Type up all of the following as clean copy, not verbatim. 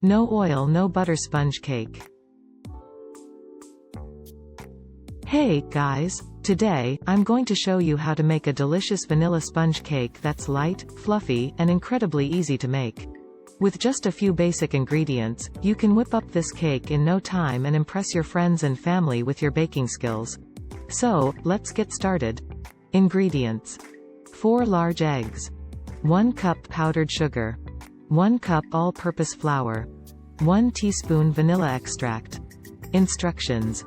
No oil, no butter sponge cake. Hey, guys! Today, I'm going to show you how to make a delicious vanilla sponge cake that's light, fluffy, and incredibly easy to make. With just a few basic ingredients, you can whip up this cake in no time and impress your friends and family with your baking skills. So, let's get started. Ingredients: 4 large eggs, 1 cup powdered sugar, 1 cup all-purpose flour, 1 teaspoon vanilla extract. Instructions: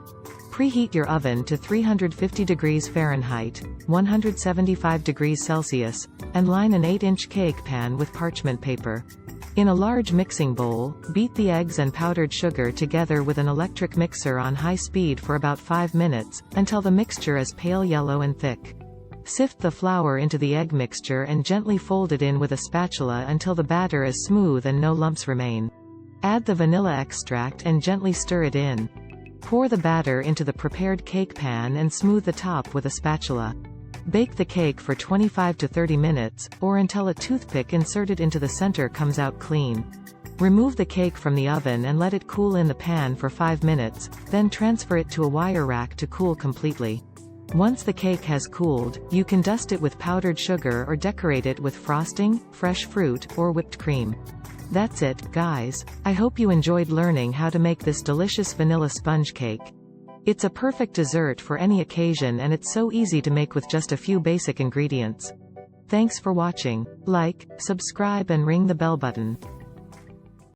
preheat your oven to 350 degrees Fahrenheit, 175 degrees Celsius, and line an 8-inch cake pan with parchment paper. In a large mixing bowl, beat the eggs and powdered sugar together with an electric mixer on high speed for about 5 minutes, until the mixture is pale yellow and thick. Sift the flour into the egg mixture and gently fold it in with a spatula until the batter is smooth and no lumps remain. Add the vanilla extract and gently stir it in. Pour the batter into the prepared cake pan and smooth the top with a spatula. Bake the cake for 25 to 30 minutes, or until a toothpick inserted into the center comes out clean. Remove the cake from the oven and let it cool in the pan for 5 minutes, then transfer it to a wire rack to cool completely. Once the cake has cooled, you can dust it with powdered sugar or decorate it with frosting, fresh fruit, or whipped cream. That's it, guys. I hope you enjoyed learning how to make this delicious vanilla sponge cake. It's a perfect dessert for any occasion and it's so easy to make with just a few basic ingredients. Thanks for watching. Like, subscribe and ring the bell button.